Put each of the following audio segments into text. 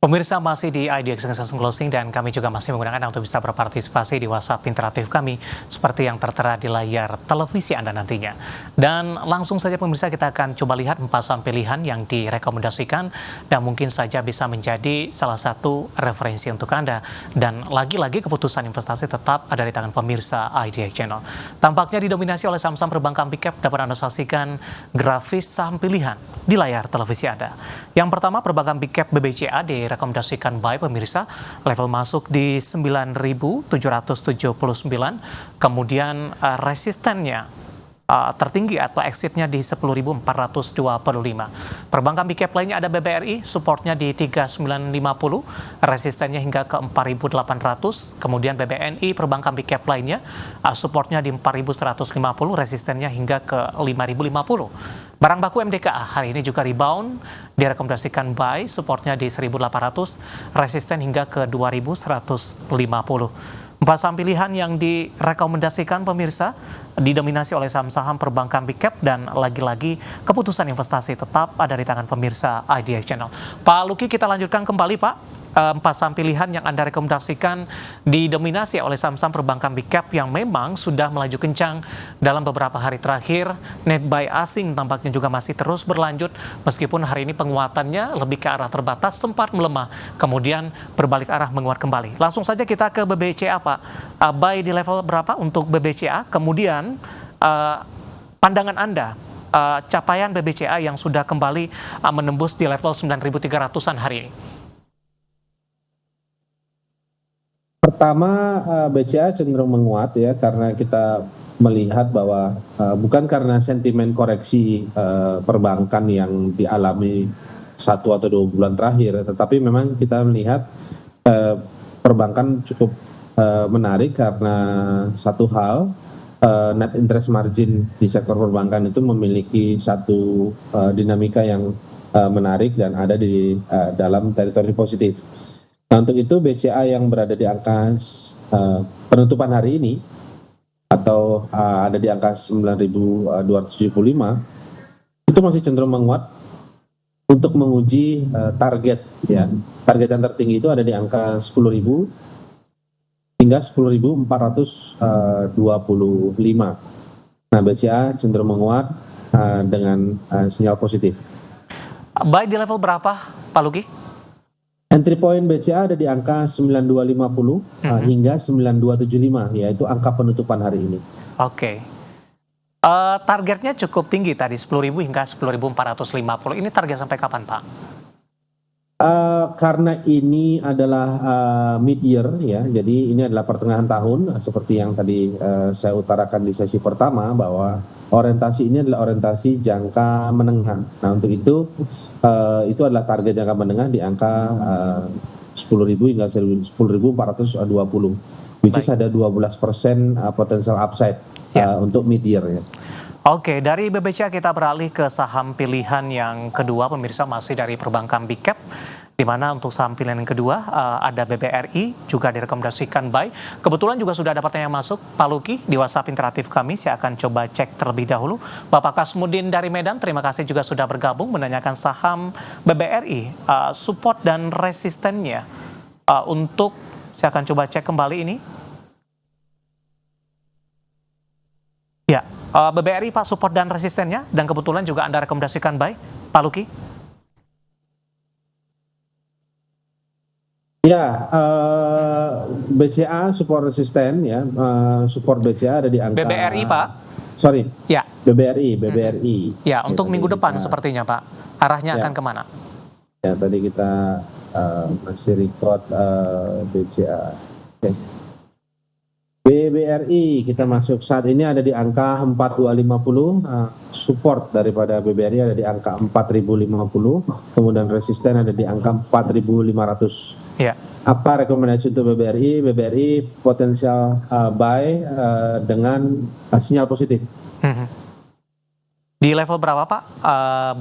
Pemirsa masih di IDX Session Closing dan kami juga masih menggunakan Anda untuk bisa berpartisipasi di WhatsApp interaktif kami seperti yang tertera di layar televisi Anda nantinya. Dan langsung saja pemirsa kita akan coba lihat 4 saham pilihan yang direkomendasikan dan mungkin saja bisa menjadi salah satu referensi untuk Anda. Dan lagi-lagi keputusan investasi tetap ada di tangan pemirsa IDX Channel. Tampaknya didominasi oleh saham-saham perbankan big cap. Dapat Anda saksikan grafis saham pilihan di layar televisi Anda. Yang pertama perbankan big cap BBCA direkomendasikan buy pemirsa, level masuk di 9.779, kemudian resistennya tertinggi atau exitnya di 10.425. Perbankan big cap lainnya ada BBRI, supportnya di 3.950, resistennya hingga ke 4.800. Kemudian BBNI, perbankan big cap lainnya, supportnya di 4.150, resistennya hingga ke 5.050. Barang baku MDKA hari ini juga rebound, direkomendasikan buy, supportnya di 1.800, resisten hingga ke 2.150. 4 saham pilihan yang direkomendasikan pemirsa didominasi oleh saham-saham perbankan big cap dan lagi-lagi keputusan investasi tetap ada di tangan pemirsa IDX Channel. Pak Luki, kita lanjutkan kembali Pak. 4 saham pilihan yang Anda rekomendasikan didominasi oleh saham-saham perbankan big cap yang memang sudah melaju kencang dalam beberapa hari terakhir. Net buy asing tampaknya juga masih terus berlanjut meskipun hari ini penguatannya lebih ke arah terbatas, sempat melemah, kemudian berbalik arah menguat kembali. Langsung saja kita ke BBCA Pak. Buy di level berapa untuk BBCA? Kemudian pandangan Anda capaian BBCA yang sudah kembali menembus di level 9.300-an hari ini. Pertama, BCA cenderung menguat ya karena kita melihat bahwa bukan karena sentimen koreksi perbankan yang dialami 1 atau 2 bulan terakhir, tetapi memang kita melihat perbankan cukup menarik karena satu hal, net interest margin di sektor perbankan itu memiliki satu dinamika yang menarik dan ada di dalam teritori positif. Nah, untuk itu BCA yang berada di angka penutupan hari ini atau ada di angka 9.275 itu masih cenderung menguat untuk menguji target ya. Target yang tertinggi itu ada di angka 10.000 hingga 10.425. Nah, BCA cenderung menguat dengan sinyal positif. Buy di level berapa Pak Luki? Entry point BCA ada di angka 9250 hingga 9275, yaitu angka penutupan hari ini. Oke. Targetnya cukup tinggi tadi, 10.000 hingga 10.450. Ini target sampai kapan Pak? Karena ini adalah mid-year ya, jadi ini adalah pertengahan tahun, seperti yang tadi saya utarakan di sesi pertama bahwa orientasi ini adalah orientasi jangka menengah. Nah, untuk itu adalah target jangka menengah di angka 10.000 hingga 10.420, which is ada 12% potential upside untuk mid-year ya. Oke, dari BBCA kita beralih ke saham pilihan yang kedua, pemirsa, masih dari perbankan big cap, di mana untuk saham pilihan yang kedua ada BBRI, juga direkomendasikan buy. Kebetulan juga sudah ada pertanyaan masuk, Pak Luki, di WhatsApp interaktif kami. Saya akan coba cek terlebih dahulu. Bapak Kasmudin dari Medan, terima kasih juga sudah bergabung menanyakan saham BBRI, support dan resistennya. Saya akan coba cek kembali ini. Ya, BBRI Pak, support dan resistennya, dan kebetulan juga Anda rekomendasikan buy, Pak Luki? Ya, BCA support resisten ya, support BCA ada di angka. BBRI Pak? Sorry. Ya. BBRI. Ya, untuk minggu depan sepertinya Pak, arahnya akan kemana? Ya, tadi kita masih record BCA. Okay. BBRI kita masuk saat ini ada di angka 4250, support daripada BBRI ada di angka 4050, kemudian resisten ada di angka 4500. Ya. Apa rekomendasi untuk BBRI? BBRI potensial buy dengan sinyal positif. Di level berapa Pak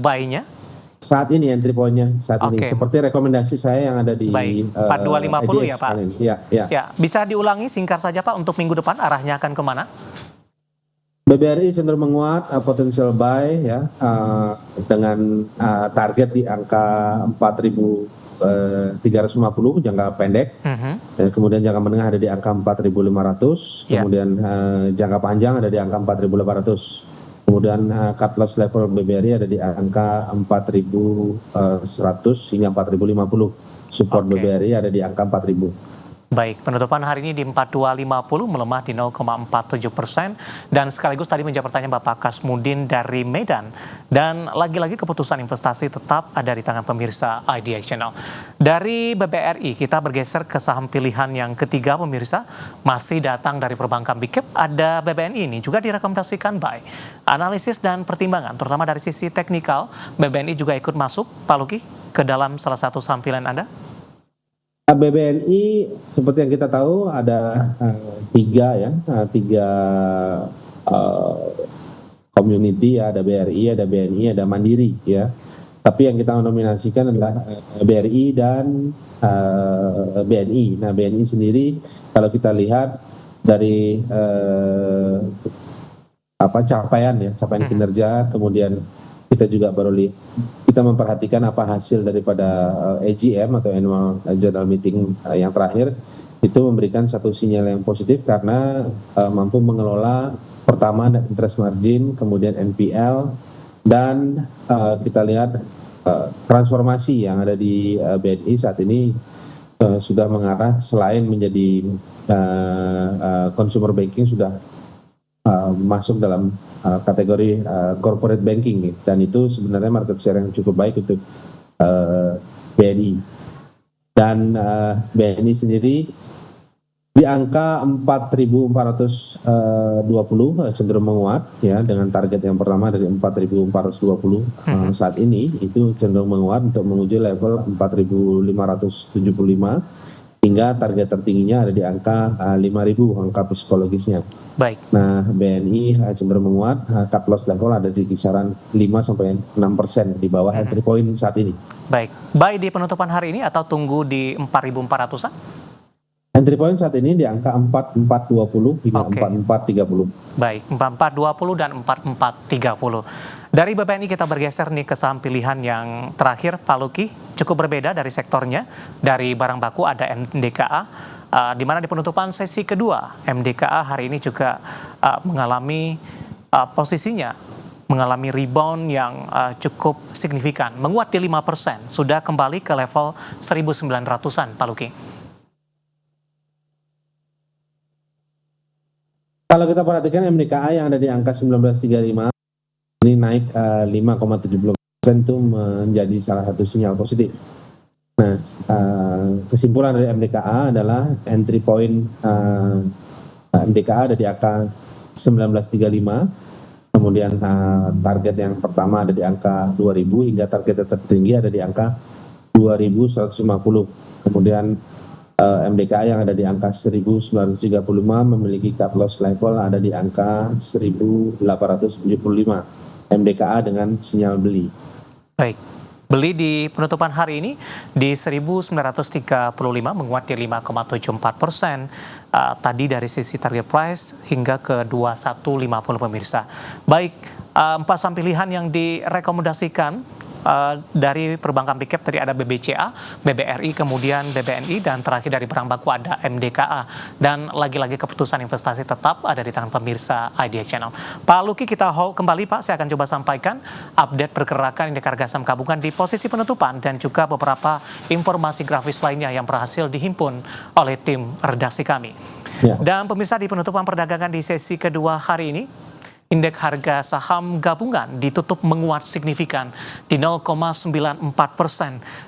buy-nya? Saat ini entry point-nya saat ini seperti rekomendasi saya yang ada di 4250 ya Pak. Ya. Ya, bisa diulangi singkat saja Pak untuk minggu depan arahnya akan kemana? BBRI cenderung menguat, potensial buy ya dengan target di angka 350 jangka pendek. Kemudian jangka menengah ada di angka 4.500, kemudian jangka panjang ada di angka 4.800. Kemudian cut loss level BBRI ada di angka 4.100 hingga 4.050. Support BBRI ada di angka 4.000. Baik, penutupan hari ini di 4250 melemah di 0,47% dan sekaligus tadi menjawab pertanyaan Bapak Kasmudin dari Medan. Dan lagi-lagi keputusan investasi tetap ada di tangan pemirsa IDX Channel. Dari BBRI kita bergeser ke saham pilihan yang ketiga pemirsa, masih datang dari perbankan Big Cap, ada BBNI ini juga direkomendasikan buy. Analisis dan pertimbangan terutama dari sisi teknikal, BBNI juga ikut masuk, Pak Luki, ke dalam salah satu saham pilihan Anda? BBNI seperti yang kita tahu ada tiga community, ada BRI, ada BNI, ada Mandiri ya. Tapi yang kita nominasikan adalah BRI dan BNI. Nah, BNI sendiri kalau kita lihat dari capaian kinerja, kemudian kita juga kita memperhatikan apa hasil daripada AGM atau Annual General Meeting yang terakhir, itu memberikan satu sinyal yang positif karena mampu mengelola pertama interest margin, kemudian NPL, dan kita lihat transformasi yang ada di BNI saat ini sudah mengarah selain menjadi consumer banking sudah masuk dalam kategori corporate banking, dan itu sebenarnya market share yang cukup baik untuk BNI. Dan BNI sendiri di angka 4.420 cenderung menguat ya, dengan target yang pertama dari 4.420 saat ini itu cenderung menguat untuk menuju level 4.575 hingga target tertingginya ada di angka 5.000 angka psikologisnya. Baik. Nah, BNI cenderung menguat, cut loss level ada di kisaran 5-6% di bawah entry point saat ini. Baik. Buy di penutupan hari ini atau tunggu di 4.400-an? Entry point saat ini di angka 4.420 hingga 4.430. Baik, 4.420 dan 4.430. Dari BBNI kita bergeser nih ke saham pilihan yang terakhir, Pak Luki, cukup berbeda dari sektornya. Dari barang baku ada MDKA, di mana di penutupan sesi kedua, MDKA hari ini juga mengalami posisinya mengalami rebound yang cukup signifikan, menguat di 5%, sudah kembali ke level 1.900-an, Pak Luki. Kalau kita perhatikan MDKA yang ada di angka 1935 ini naik 5,70% itu menjadi salah satu sinyal positif. Nah, kesimpulan dari MDKA adalah entry point MDKA ada di angka 1935, kemudian target yang pertama ada di angka 2000 hingga target tertinggi ada di angka 2150. Kemudian MDKA yang ada di angka 1935 memiliki cut loss level ada di angka 1875. MDKA dengan sinyal beli. Baik. Beli di penutupan hari ini di 1935 menguat di 5,74%. Tadi dari sisi target price hingga ke 2150 pemirsa. Baik, 4 saham pilihan yang direkomendasikan dari perbankan Big Cap tadi ada BBCA, BBRI, kemudian BBNI, dan terakhir dari barang baku ada MDKA. Dan lagi-lagi keputusan investasi tetap ada di tangan pemirsa IDX Channel. Pak Luki, kita hold kembali Pak, saya akan coba sampaikan update pergerakan indeks harga saham gabungan di posisi penutupan dan juga beberapa informasi grafis lainnya yang berhasil dihimpun oleh tim redaksi kami. Ya. Dan pemirsa, di penutupan perdagangan di sesi kedua hari ini, indeks harga saham gabungan ditutup menguat signifikan di 0,94%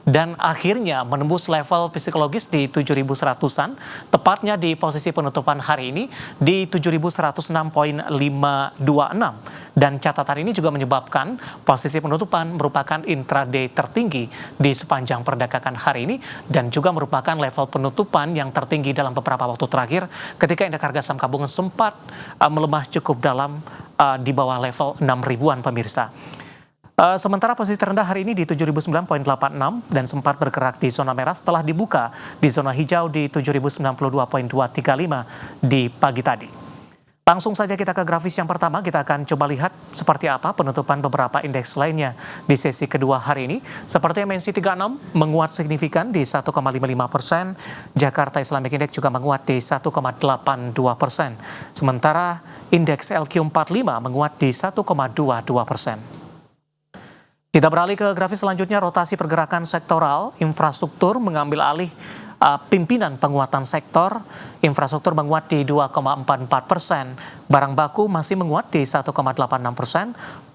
dan akhirnya menembus level psikologis di 7.100-an, tepatnya di posisi penutupan hari ini di 7.106.526. Dan catatan ini juga menyebabkan posisi penutupan merupakan intraday tertinggi di sepanjang perdagangan hari ini dan juga merupakan level penutupan yang tertinggi dalam beberapa waktu terakhir ketika indeks harga saham gabungan sempat melemah cukup dalam di bawah level 6.000-an pemirsa. Sementara posisi terendah hari ini di 7.009.86 dan sempat bergerak di zona merah setelah dibuka di zona hijau di 7.092.235 di pagi tadi. Langsung saja kita ke grafis yang pertama, kita akan coba lihat seperti apa penutupan beberapa indeks lainnya di sesi kedua hari ini. Seperti MNC 36 menguat signifikan di 1,55%, Jakarta Islamic Index juga menguat di 1,82%. Sementara indeks LQ45 menguat di 1,22%. Kita beralih ke grafis selanjutnya, rotasi pergerakan sektoral, infrastruktur mengambil alih pimpinan penguatan sektor. Infrastruktur menguat di 2,44%, barang baku masih menguat di 1,86%,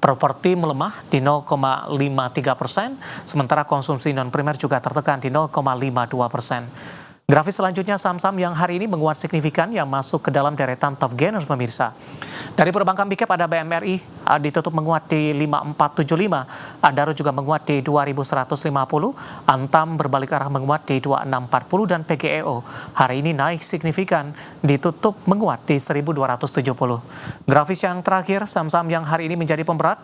properti melemah di 0,53%, sementara konsumsi non primer juga tertekan di 0,52%. Grafis selanjutnya saham-saham yang hari ini menguat signifikan yang masuk ke dalam deretan top gainers pemirsa. Dari perbankan big cap ada BMRI ditutup menguat di 5475, Adaro juga menguat di 2150, Antam berbalik arah menguat di 2640 dan PGEO hari ini naik signifikan ditutup menguat di 1270. Grafis yang terakhir saham-saham yang hari ini menjadi pemberat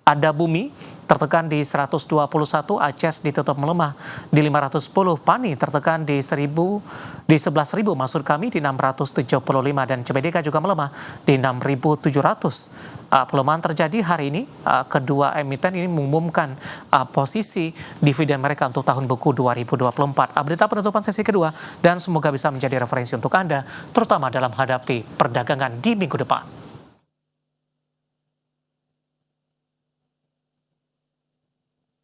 ada Bumi tertekan di 121, Aces ditutup melemah di 510, Pani tertekan di 11.000 maksud kami di 675 dan CBDK juga melemah di 6.700. Pelemahan terjadi hari ini, kedua emiten ini mengumumkan posisi dividen mereka untuk tahun buku 2024. Update penutupan sesi kedua dan semoga bisa menjadi referensi untuk Anda terutama dalam menghadapi perdagangan di minggu depan.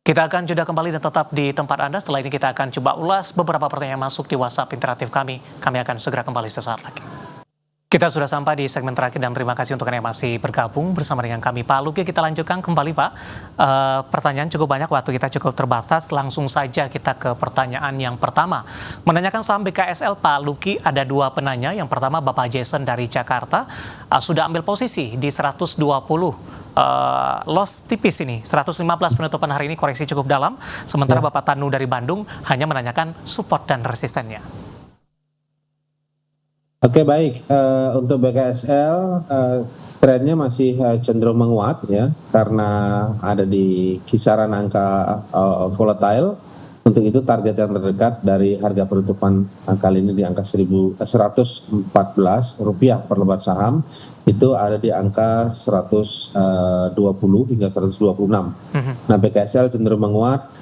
Kita akan jeda kembali dan tetap di tempat Anda. Setelah ini kita akan coba ulas beberapa pertanyaan yang masuk di WhatsApp interaktif kami. Kami akan segera kembali sesaat lagi. Kita sudah sampai di segmen terakhir dan terima kasih untuk Anda yang masih bergabung bersama dengan kami. Pak Luki, kita lanjutkan kembali Pak. Pertanyaan cukup banyak, waktu kita cukup terbatas. Langsung saja kita ke pertanyaan yang pertama. Menanyakan saham BKSL Pak Luki, ada dua penanya. Yang pertama Bapak Jason dari Jakarta, sudah ambil posisi di 120. Loss tipis ini, 115 penutupan hari ini koreksi cukup dalam. Sementara Bapak Tanu dari Bandung hanya menanyakan support dan resistennya. Oke, baik. Untuk BKSL trennya masih cenderung menguat ya, karena ada di kisaran angka volatile. Untuk itu target yang terdekat dari harga penutupan kali ini di angka 114 rupiah per lembar saham, itu ada di angka 120 hingga 126. Nah, BKSL cenderung menguat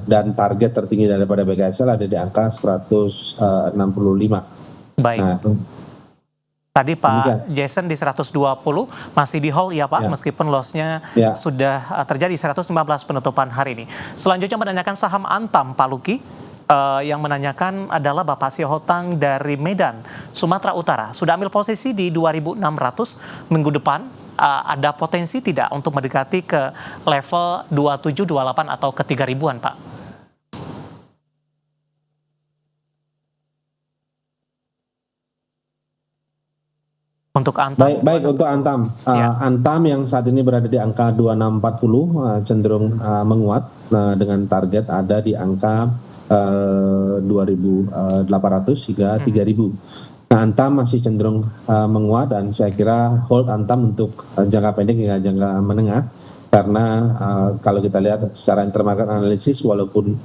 dan target tertinggi daripada BKSL ada di angka 165. Baik. Nah, tadi Pak demikian. Jason di 120 masih di hold ya Pak, Ya. meskipun lossnya Ya. sudah terjadi 115 penutupan hari ini. Selanjutnya menanyakan saham Antam Pak Luki, yang menanyakan adalah Bapak Sihohotang dari Medan, Sumatera Utara. Sudah ambil posisi di 2.600 minggu depan. Ada potensi tidak untuk mendekati ke level 2728 atau ke 3.000-an Pak? Untuk Antam? Baik untuk Antam. Antam yang saat ini berada di angka 2640 cenderung menguat dengan target ada di angka 2.800 hingga 3.000. Nah, Antam masih cenderung menguat dan saya kira hold Antam untuk jangka pendek hingga jangka menengah karena kalau kita lihat secara intermarket analisis walaupun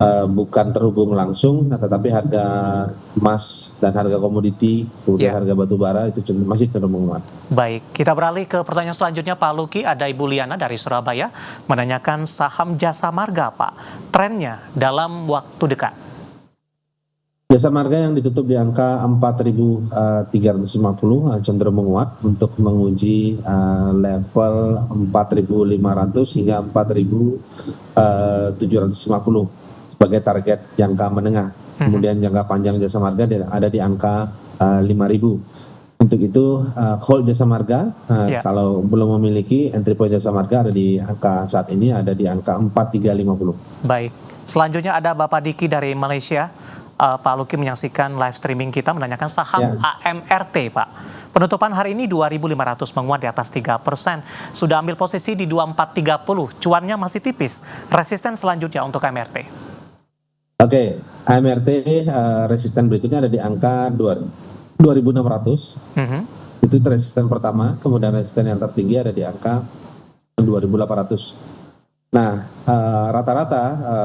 bukan terhubung langsung, tetapi harga emas dan harga komoditi, kemudian harga batu bara itu masih cenderung menguat. Baik, kita beralih ke pertanyaan selanjutnya Pak Luki. Ada Ibu Liana dari Surabaya menanyakan saham Jasa Marga Pak, trennya dalam waktu dekat. Jasa Marga yang ditutup di angka 4.350 cenderung menguat untuk menguji level 4.500 hingga 4.750 sebagai target jangka menengah. Kemudian jangka panjang Jasa Marga ada di angka 5.000. Untuk itu hold Jasa Marga, kalau belum memiliki entry point Jasa Marga ada di angka saat ini ada di angka 4.350. Baik, selanjutnya ada Bapak Diki dari Malaysia. Pak Luki menyaksikan live streaming kita menanyakan saham AMRT Pak. Penutupan hari ini 2.500 menguat di atas 3%. Sudah ambil posisi di 2430, cuannya masih tipis. Resisten selanjutnya untuk AMRT. Oke, AMRT resisten berikutnya ada di angka 2.600. Itu resisten pertama, kemudian resisten yang tertinggi ada di angka 2.800. Nah, rata-rata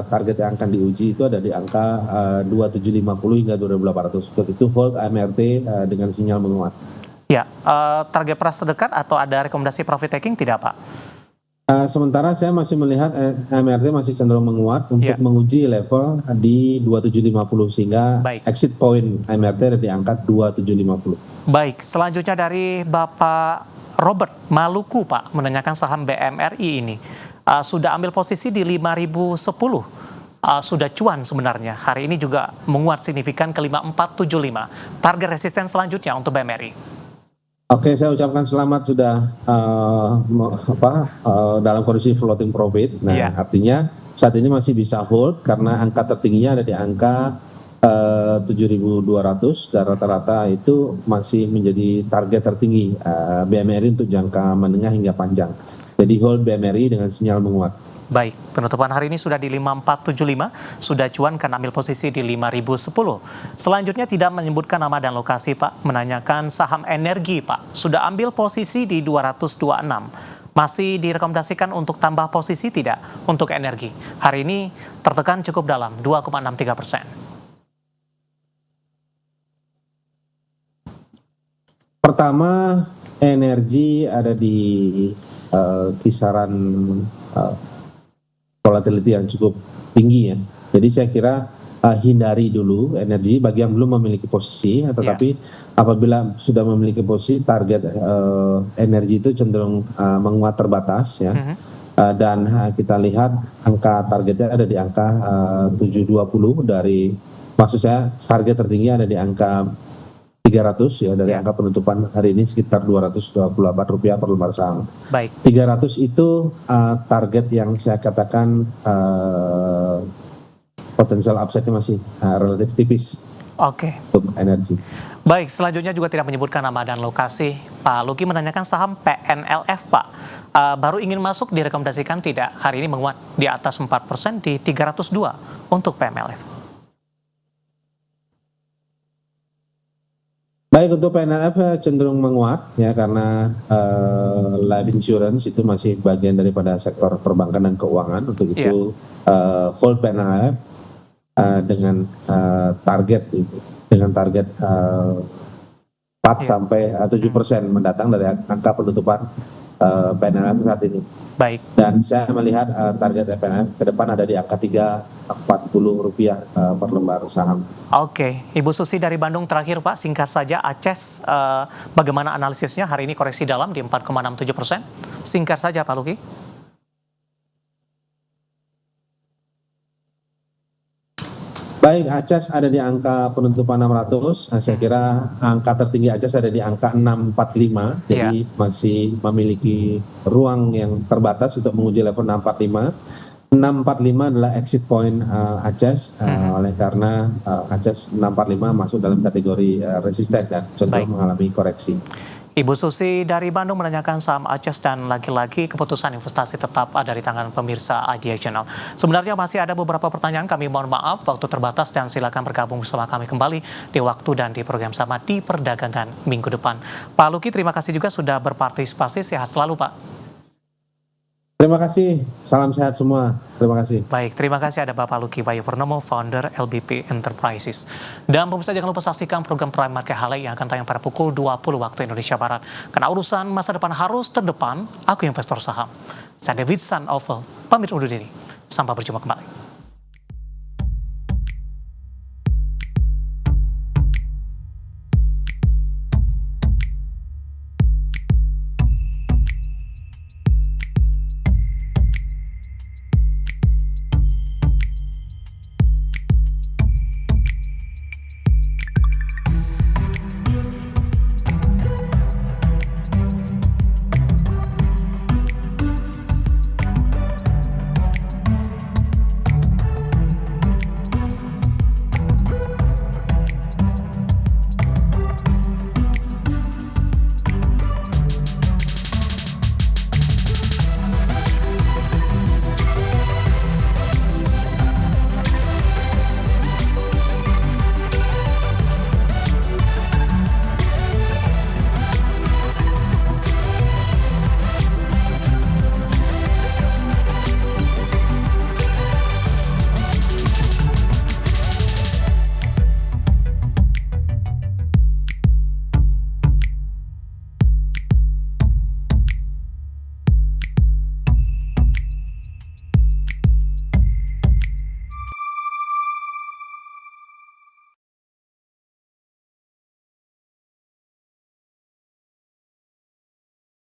target yang akan diuji itu ada di angka 2750 hingga 2800. Untuk itu hold AMRT dengan sinyal menguat. Ya, target price terdekat atau ada rekomendasi profit taking tidak Pak? Sementara saya masih melihat MRT masih cenderung menguat untuk menguji level di 2750 sehingga Baik. exit point MRT ada di angka 2750. Baik, selanjutnya dari Bapak Robert Maluku Pak menanyakan saham BMRI ini sudah ambil posisi di 5010. Sudah cuan sebenarnya. Hari ini juga menguat signifikan ke 5475. Target resisten selanjutnya untuk BMRI. Oke, saya ucapkan selamat sudah dalam kondisi floating profit. Nah, artinya saat ini masih bisa hold karena angka tertingginya ada di angka 7.200 dan rata-rata itu masih menjadi target tertinggi BMRI untuk jangka menengah hingga panjang. Jadi hold BMRI dengan sinyal menguat. Baik, penutupan hari ini sudah di 5475, sudah cuan karena ambil posisi di 5010. Selanjutnya tidak menyebutkan nama dan lokasi Pak, menanyakan saham energi Pak, sudah ambil posisi di 226. Masih direkomendasikan untuk tambah posisi tidak untuk energi? Hari ini tertekan cukup dalam, 2,63%. Pertama, energi ada di kisaran volatility yang cukup tinggi ya. Jadi saya kira hindari dulu energi bagi yang belum memiliki posisi, tetapi apabila sudah memiliki posisi, target energi itu cenderung menguat terbatas ya. Dan kita lihat angka targetnya ada di angka 720 dari, maksud saya target tertinggi ada di angka 300 ya, dari angka penutupan hari ini sekitar Rp228 per lembar saham. Baik. 300 itu target yang saya katakan potensial upside-nya masih relatif tipis. Oke. Untuk energi. Baik, selanjutnya juga tidak menyebutkan nama dan lokasi. Pak Luki menanyakan saham PNLF Pak. Baru ingin masuk direkomendasikan tidak? Hari ini menguat di atas 4% di 302 untuk PNLF. Baik, untuk PNLF cenderung menguat ya karena life insurance itu masih bagian daripada sektor perbankan dan keuangan. Untuk itu hold PNLF dengan target 4 sampai 7% mendatang dari angka penutupan PNLF saat ini. Baik. Dan saya melihat target PNLF ke depan ada di angka Rp340 per lembar saham. Oke, Ibu Susi dari Bandung terakhir Pak, singkat saja ACES bagaimana analisisnya hari ini koreksi dalam di 4,67%? Singkat saja Pak Luki. Baik, ACES ada di angka penutupan 600. Saya kira angka tertinggi ACES ada di angka 645. Jadi masih memiliki ruang yang terbatas untuk menguji level 645. 645 adalah exit point ACES, oleh karena ACES 645 masuk dalam kategori resisten dan cenderung mengalami koreksi. Ibu Susi dari Bandung menanyakan saham ACES dan lagi-lagi keputusan investasi tetap ada di tangan pemirsa IDX Channel. Sebenarnya masih ada beberapa pertanyaan, kami mohon maaf waktu terbatas dan silakan bergabung bersama kami kembali di waktu dan di program sama di perdagangan minggu depan. Pak Luki, terima kasih juga sudah berpartisipasi, sehat selalu Pak. Terima kasih, salam sehat semua. Terima kasih. Baik, terima kasih ada Bapak Luki Bayu Purnomo, founder LBP Enterprises. Dan pemirsa jangan lupa saksikan program Prime Market Highlight yang akan tayang pada pukul 20 waktu Indonesia Barat. Karena urusan masa depan harus terdepan, aku investor saham. Saya David San Oval, pamit undur diri. Sampai berjumpa kembali.